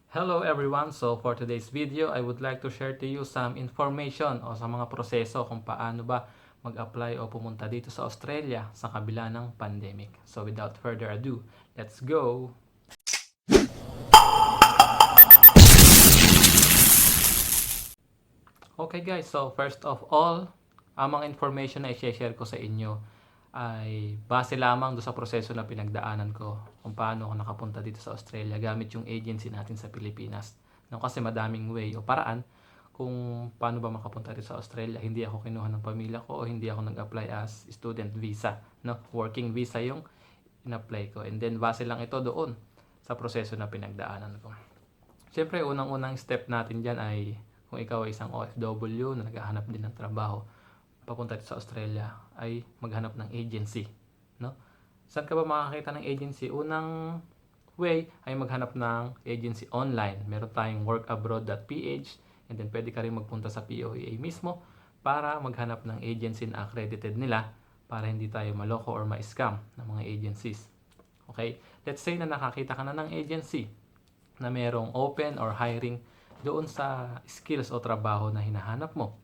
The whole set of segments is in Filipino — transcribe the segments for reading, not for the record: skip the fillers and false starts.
Hello everyone! So for today's video, I would like to share to you some information o sa mga proseso kung paano ba mag-apply o pumunta dito sa Australia sa kabila ng pandemic. So without further ado, let's go! Okay guys, so first of all, ang mga information na i-share ko sa inyo ay base lamang do sa proseso na pinagdaanan ko kung paano ako nakapunta dito sa Australia gamit yung agency natin sa Pilipinas. No, kasi madaming way o paraan kung paano ba makapunta dito sa Australia. Hindi ako kinuha ng pamilya ko o hindi ako nag-apply as student visa. No, working visa yung in-apply ko. And then base lang ito doon sa proseso na pinagdaanan ko. Siyempre, unang-unang step natin dyan ay kung ikaw ay isang OFW na naghahanap din ng trabaho papunta sa Australia ay maghanap ng agency, no? Saan ka ba makakita ng agency? Unang way ay maghanap ng agency online. Meron tayong workabroad.ph and then pwede ka rin magpunta sa POEA mismo para maghanap ng agency na accredited nila para hindi tayo maloko or ma-scam ng mga agencies. Okay? Let's say na nakakita ka na ng agency na merong open or hiring doon sa skills o trabaho na hinahanap mo.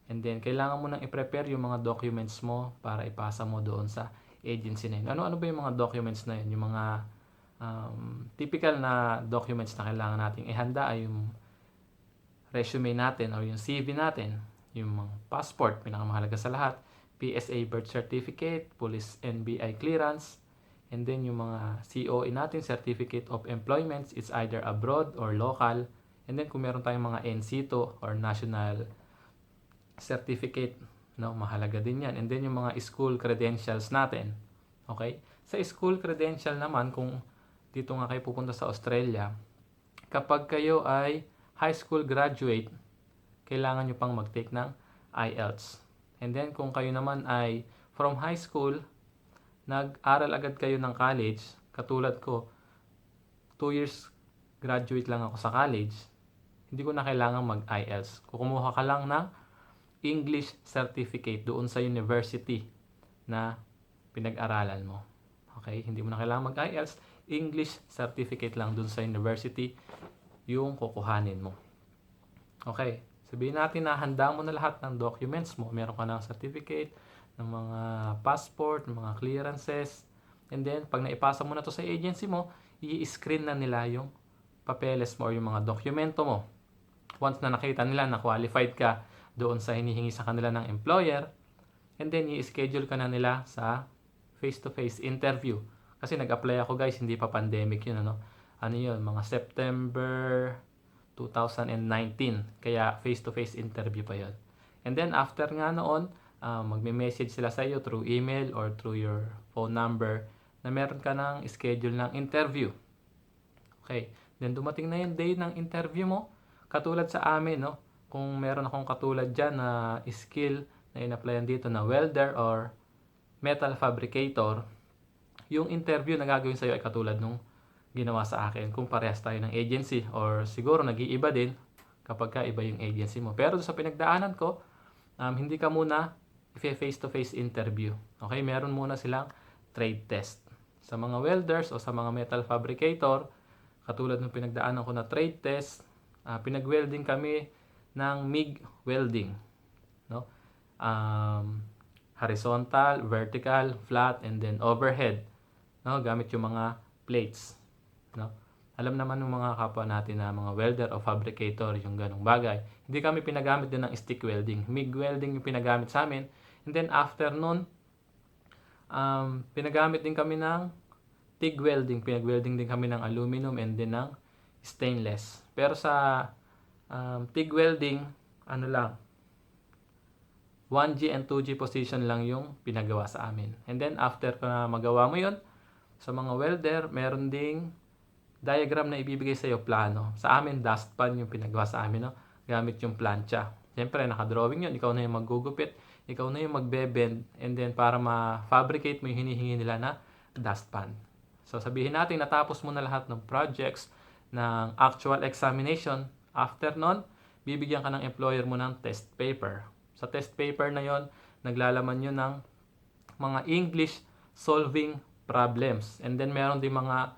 And then, kailangan mo nang i-prepare yung mga documents mo para ipasa mo doon sa agency na yun. Ano-ano ba yung mga documents na yun? Yung mga typical na documents na kailangan nating ihanda ay yung resume natin or yung CV natin, yung mga passport, pinakamahalaga sa lahat, PSA birth certificate, police NBI clearance, and then yung mga COE natin, certificate of employment, it's either abroad or local, and then kung meron tayong mga NCTO or national certificate, no, mahalaga din yan. And then yung mga school credentials natin. Okay? Sa school credential naman, kung dito nga kayo pupunta sa Australia, kapag kayo ay high school graduate, kailangan nyo pang mag-take ng IELTS. And then kung kayo naman ay from high school, nag-aral agad kayo ng college, katulad ko, 2 years graduate lang ako sa college, hindi ko na kailangan mag-IELTS. Kukumuha ka lang ng English certificate doon sa university na pinag-aralan mo. Okay? Hindi mo na kailangan mag-IELTS. English certificate lang doon sa university yung kukuhanin mo. Okay. Sabihin natin na handa mo na lahat ng documents mo. Meron ka ng certificate, ng mga passport, ng mga clearances. And then, pag naipasa mo na to sa agency mo, i-screen na nila yung papeles mo or yung mga dokumento mo. Once na nakita nila na qualified ka doon sa hinihingi sa kanila ng employer, and then i-schedule ka na nila sa face-to-face interview. Kasi nag-apply ako guys, hindi pa pandemic yun, ano? Ano yun, mga September 2019. Kaya face-to-face interview pa yun. And then after nga noon, magme-message sila sa iyo through email or through your phone number na meron ka ng schedule ng interview. Okay. Then dumating na yung day ng interview mo, katulad sa amin, no? Kung meron akong katulad dyan na skill na in-applyan dito na welder or metal fabricator, yung interview na gagawin sa'yo ay katulad nung ginawa sa akin kung parehas tayo ng agency or siguro nag-iiba din kapag ka iba yung agency mo. Pero sa pinagdaanan ko, hindi ka muna face-to-face interview. Okay, meron muna silang trade test. Sa mga welders o sa mga metal fabricator, katulad ng pinagdaanan ko na trade test, pinag-welding kami ng MIG welding, no? Horizontal, vertical, flat, and then overhead, no? Gamit yung mga plates, no? Alam naman ng mga kapwa natin na mga welder o fabricator yung ganong bagay. Hindi kami pinagamit din ng stick welding. MIG welding yung pinagamit sa amin. And then after nun, pinagamit din kami ng TIG welding. Pinag-welding din kami ng aluminum and then ng stainless. Pero sa TIG welding, ano lang, 1G and 2G position lang yung pinagawa sa amin. And then, after na magawa mo yun, sa mga welder, meron ding diagram na ibibigay sa iyo, plano. Sa amin, dustpan yung pinagawa sa amin, no? Gamit yung plancha. Siyempre, nakadrawing yun. Ikaw na yung maggugupit. Ikaw na yung magbe-bend. And then, para ma-fabricate mo yung hinihingi nila na dustpan. So, sabihin natin, natapos mo na lahat ng projects ng actual examination. After nun, bibigyan ka ng employer mo ng test paper. Sa test paper na yon, naglalaman yun ng mga English solving problems. And then meron din mga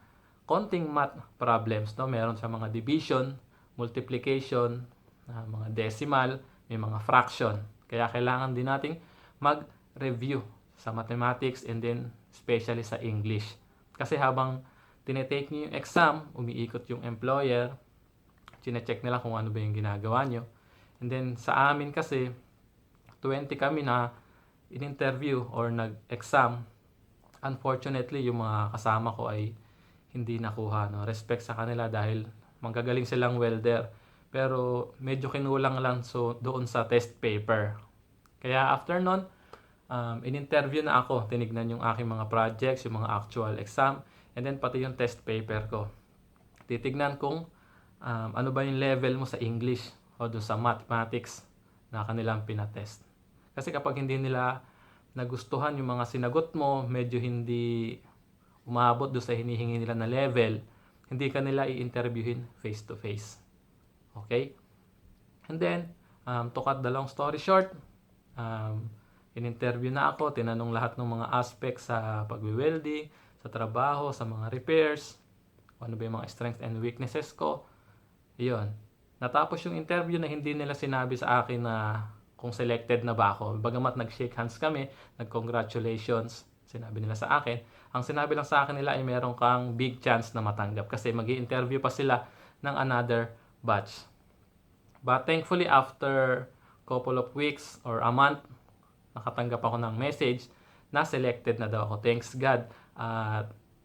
konting math problems, no? Meron sa mga division, multiplication, mga decimal, may mga fraction. Kaya kailangan din nating mag-review sa mathematics and then especially sa English. Kasi habang tinetake nyo yung exam, umiikot yung employer, chinecheck nila kung ano ba yung ginagawa nyo. And then sa amin kasi, 20 kami na in-interview or nag-exam. Unfortunately, yung mga kasama ko ay hindi nakuha. No? Respect sa kanila dahil manggagaling silang welder. Pero medyo kinulang lang doon sa test paper. Kaya after nun, in-interview na ako. Tinignan yung aking mga projects, yung mga actual exam, and then pati yung test paper ko. Titignan kung ano ba yung level mo sa English o doon sa mathematics na kanilang pinatest. Kasi kapag hindi nila nagustuhan yung mga sinagot mo, medyo hindi umabot doon sa hinihingi nila na level, hindi ka nila i-interviewin face to face. Okay? And then, to cut the long story short, in-interview na ako, tinanong lahat ng mga aspects sa pagwi-welding, sa trabaho, sa mga repairs, ano ba yung mga strengths and weaknesses ko. Iyon. Natapos yung interview na hindi nila sinabi sa akin na kung selected na ba ako. Bagamat nag-shake hands kami, nag-congratulations, sinabi nila sa akin. Ang sinabi lang sa akin nila ay meron kang big chance na matanggap kasi mag-i-interview pa sila ng another batch. But thankfully, after couple of weeks or a month, nakatanggap ako ng message na selected na daw ako. Thanks God.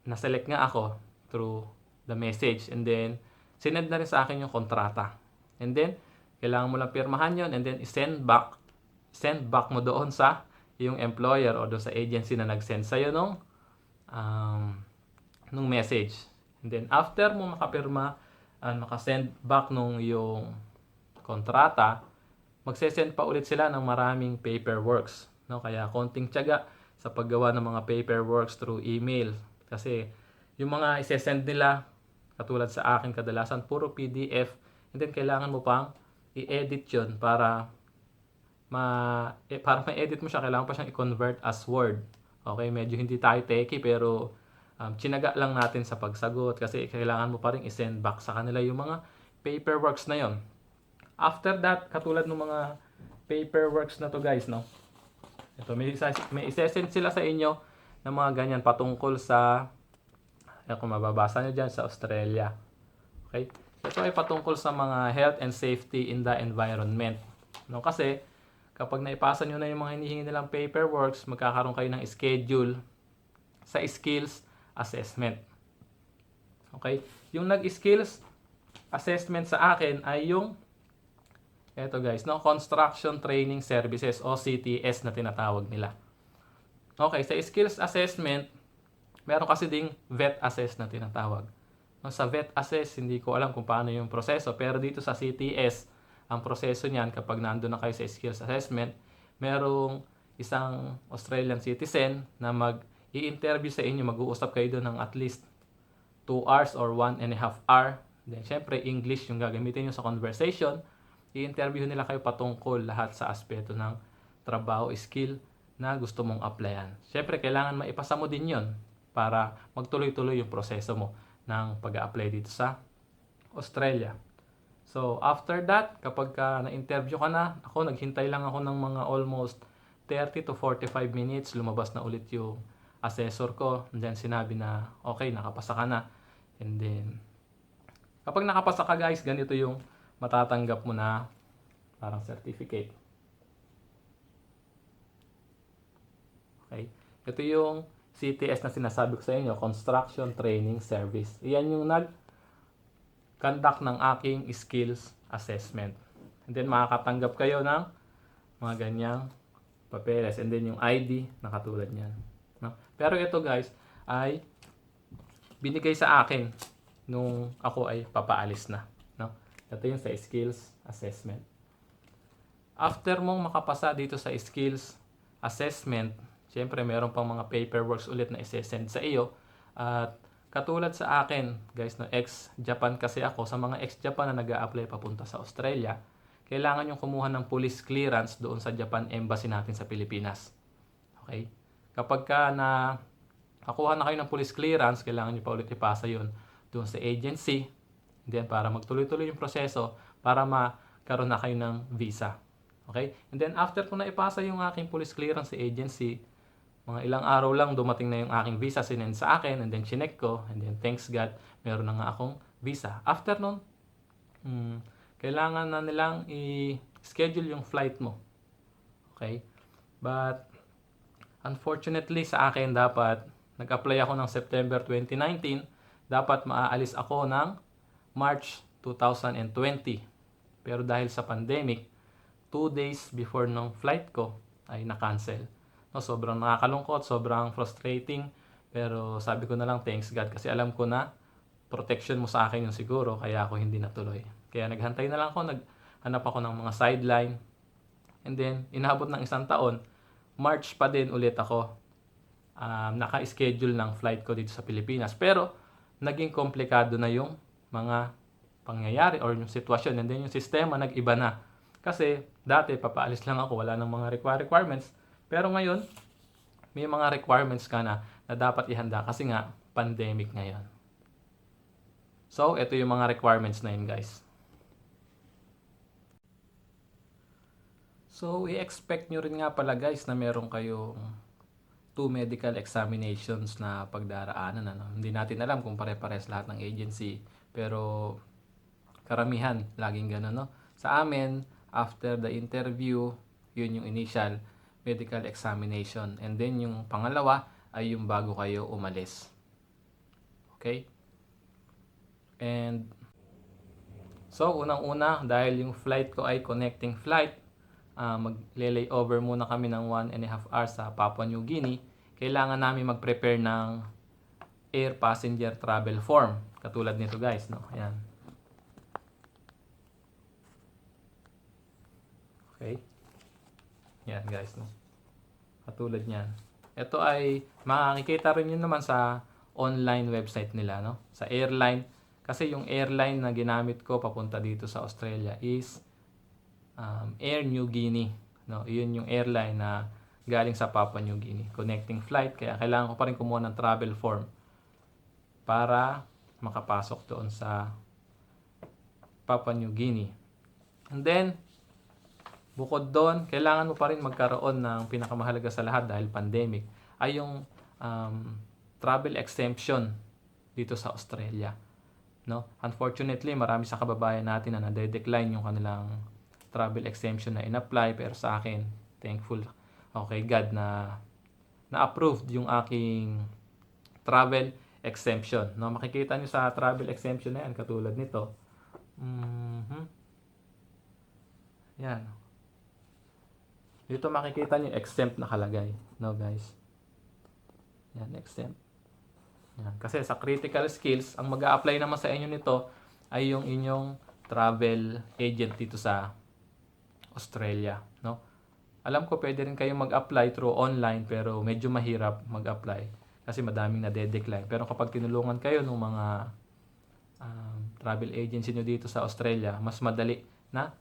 Na-select nga ako through the message. And then, sinend na rin sa akin yung kontrata. And then, kailangan mo lang pirmahan yon and then send back mo doon sa yung employer o doon sa agency na nag-send sa'yo nung message. And then, after mo makapirma and makasend back nung yung kontrata, magsesend pa ulit sila ng maraming paperworks. No? Kaya konting tiyaga sa paggawa ng mga paperworks through email. Kasi yung mga isesend nila, katulad sa akin kadalasan, puro PDF. And then, kailangan mo pang i-edit yun para ma-edit mo siya, kailangan pa siyang i-convert as Word. Okay, medyo hindi tayo techy pero tsinaga lang natin sa pagsagot kasi kailangan mo pa rin i-send back sa kanila yung mga paperworks na yon. After that, katulad ng mga paperworks na to guys, no? Ito, may isesend sila sa inyo ng mga ganyan patungkol sa, kung mababasa nyo dyan, sa Australia. Okay? Ito ay patungkol sa mga health and safety in the environment. No? Kasi, kapag naipasa nyo na yung mga hinihingi nilang paperworks, magkakaroon kayo ng schedule sa skills assessment. Okay? Yung nag-skills assessment sa akin ay yung eto guys, no? Construction Training Services o CTS na tinatawag nila. Okay, sa skills assessment, meron kasi ding VET assess na tinatawag. No, sa VET assess, hindi ko alam kung paano yung proseso, pero dito sa CTS, ang proseso niyan kapag nandun na kayo sa skills assessment, merong isang Australian citizen na mag-i-interview sa inyo, mag-uusap kayo doon ng at least 2 hours or 1.5 hour. Then, syempre, English yung gagamitin nyo sa conversation. I-interview nila kayo patungkol lahat sa aspeto ng trabaho, skill na gusto mong applyan. Syempre, kailangan maipasa mo din yon para magtuloy-tuloy yung proseso mo ng pag-a-apply dito sa Australia. So, after that, kapag na-interview ka na, naghintay lang ako ng mga almost 30 to 45 minutes, lumabas na ulit yung assessor ko, and then sinabi na, okay, nakapasa ka na. And then, kapag nakapasa ka guys, ganito yung matatanggap mo na parang certificate. Okay? Ito yung CTS na sinasabi ko sa inyo, Construction Training Service. Iyan yung nag-conduct ng aking skills assessment. And then makakatanggap kayo ng mga ganyang papeles. And then yung ID na katulad niyan. No? Pero ito guys ay binigay sa akin nung ako ay papaalis na. No? Ito yung sa skills assessment. After mong makapasa dito sa skills assessment, siyempre, meron pang mga paperworks ulit na isi-send sa iyo. At katulad sa akin, guys, no, ex-Japan kasi ako, sa mga ex-Japan na nag-a-apply papunta sa Australia, kailangan yung kumuha ng police clearance doon sa Japan Embassy natin sa Pilipinas. Okay? Kapag nakuha na kayo ng police clearance, kailangan nyo pa ulit ipasa yun doon sa agency. And then, para magtuloy-tuloy yung proseso, para magkaroon na kayo ng visa. Okay? And then, after ko na ipasa yung aking police clearance sa agency, mga ilang araw lang dumating na yung aking visa, sinend sa akin, and then chinek ko, and then thanks God, meron na nga akong visa. After nun, kailangan na nilang i-schedule yung flight mo. Okay? But, unfortunately sa akin dapat, nag-apply ako ng September 2019, dapat maaalis ako ng March 2020. Pero dahil sa pandemic, 2 days before ng flight ko, ay na-cancel. No, sobrang nakakalungkot, sobrang frustrating, pero sabi ko na lang thanks God kasi alam ko na protection mo sa akin yung siguro, kaya ako hindi natuloy. Kaya naghantay na lang ako, naghanap ako ng mga sideline, and then inabot ng 1 taon, March pa din ulit ako naka-schedule ng flight ko dito sa Pilipinas, pero naging komplikado na yung mga pangyayari or yung sitwasyon, and then yung sistema nag-iba na. Kasi dati papaalis lang ako, wala nang mga requirements. Pero ngayon, may mga requirements ka na dapat ihanda kasi nga, pandemic ngayon. So, ito yung mga requirements na yun, guys. So, i-expect nyo rin nga pala, guys, na meron kayong 2 medical examinations na pagdaraanan. Hindi natin alam kung pare-pares lahat ng agency. Pero, karamihan, laging gano'n, no? Sa amin, after the interview, yun yung initial medical examination. And then yung pangalawa ay yung bago kayo umalis. Okay? And so, unang-una, dahil yung flight ko ay connecting flight, magle-layover muna kami ng 1.5 hours sa Papua New Guinea. Kailangan namin mag-prepare ng air passenger travel form. Katulad nito, guys, no? Ayan. Okay? Yan, guys, no? Katulad niyan. Ito ay makikita rin yun naman sa online website nila, no? Sa airline. Kasi yung airline na ginamit ko papunta dito sa Australia is Air New Guinea, no? Yun yung airline na galing sa Papua New Guinea. Connecting flight. Kaya kailangan ko pa rin kumuha ng travel form para makapasok doon sa Papua New Guinea. And then, bukod doon, kailangan mo pa rin magkaroon ng pinakamahalaga sa lahat dahil pandemic, ay yung travel exemption dito sa Australia. No? Unfortunately, marami sa kababayan natin na nade-decline yung kanilang travel exemption na in-apply, pero sa akin, thankful okay God na na-approved yung aking travel exemption. No? Makikita nyo sa travel exemption na yan, katulad nito. Yan. Dito makikita nyo exempt nakalagay. No, guys? Yan, exempt. Yan. Kasi sa critical skills, ang mag-a-apply naman sa inyo nito ay yung inyong travel agent dito sa Australia. No? Alam ko pwede rin kayong mag-apply through online, pero medyo mahirap mag-apply kasi madaming nade-decline. Pero kapag tinulungan kayo ng mga travel agency nyo dito sa Australia, mas madali na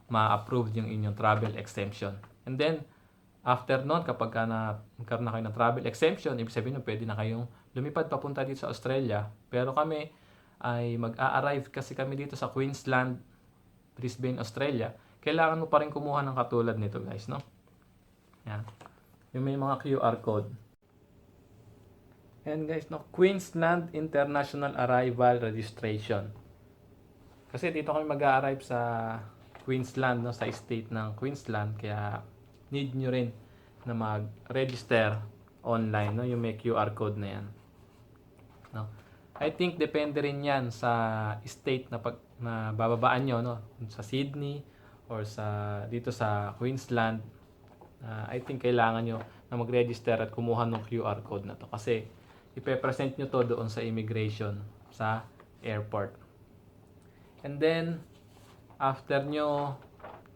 ma-approve yung inyong travel exemption. And then, after nun, kapag nagkaroon na kayo ng travel exemption, ibig sabihin pwede na kayong lumipad papunta dito sa Australia. Pero kami ay mag-a-arrive kasi kami dito sa Queensland, Brisbane, Australia. Kailangan mo pa rin kumuha ng katulad nito, guys, no? Yan. Yung may mga QR code. And guys, no, Queensland International Arrival Registration. Kasi dito kami mag-a-arrive sa Queensland, no, sa state ng Queensland, kaya need nyo rin na mag-register online, no, yung may QR code na yan. No? I think depende rin yan sa state na na bababaan nyo, no, sa Sydney or dito sa Queensland. I think kailangan nyo na mag-register at kumuha ng QR code na to kasi ipe-present nyo to doon sa immigration sa airport. And then after nyo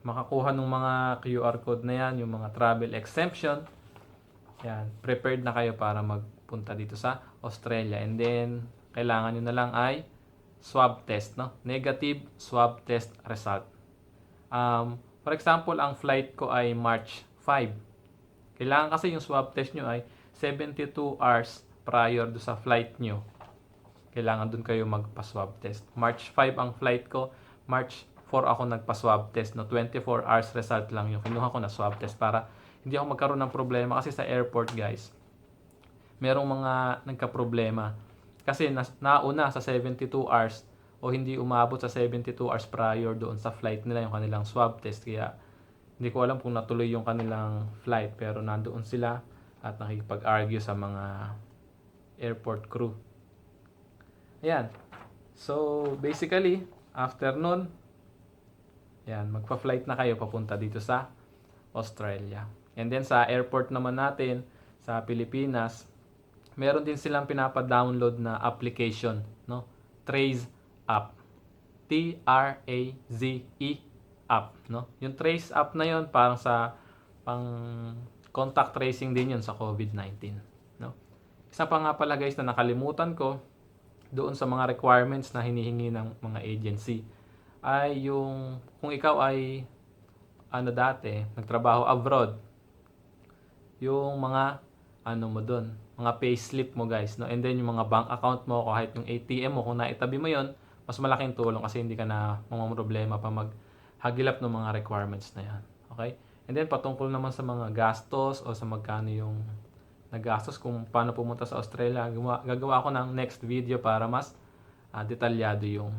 makakuha ng mga QR code na yan, yung mga travel exemption, yan, prepared na kayo para magpunta dito sa Australia. And then, kailangan nyo na lang ay swab test, no? Negative swab test result. For example, ang flight ko ay March 5. Kailangan kasi yung swab test nyo ay 72 hours prior do sa flight nyo kailangan dun kayo magpa-swab test. March 5 ang flight ko, March 4 ako nagpa-swab test, no, 24 hours result lang yung kinuha ko na swab test para hindi ako magkaroon ng problema kasi sa airport guys, merong mga nagka-problema kasi nauna sa 72 hours o hindi umabot sa 72 hours prior doon sa flight nila yung kanilang swab test, kaya hindi ko alam kung natuloy yung kanilang flight pero nandoon sila at nakikipag-argue sa mga airport crew. Ayan. So, basically, after nun, yan, magpa-flight na kayo papunta dito sa Australia. And then sa airport naman natin sa Pilipinas, meron din silang pinapa-download na application, no? Trace app. Traze app, no? Yung Trace app na yon parang sa pang contact tracing din yun sa COVID-19, no? Isa pa nga pala guys na nakalimutan ko doon sa mga requirements na hinihingi ng mga agency ay yung kung ikaw ay dati nagtrabaho abroad, yung mga mo doon, mga payslip mo guys, no? And then yung mga bank account mo, kahit yung ATM mo, kung naitabi mo yon, mas malaking tulong kasi hindi ka na problema pa maghagilap ng mga requirements na yan. Okay? And then patungkol naman sa mga gastos o sa magkano yung nagastos kung paano pumunta sa Australia, gagawa ako ng next video para mas detalyado yung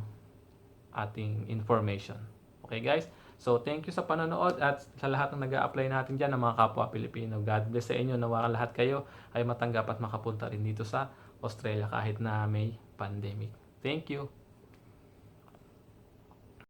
ating information. Okay guys? So thank you sa panonood at sa lahat ng nag-a-apply natin dyan ng mga kapwa Pilipino. God bless sa inyo. Nawa lahat kayo ay matanggap at makapunta rin dito sa Australia kahit na may pandemic. Thank you.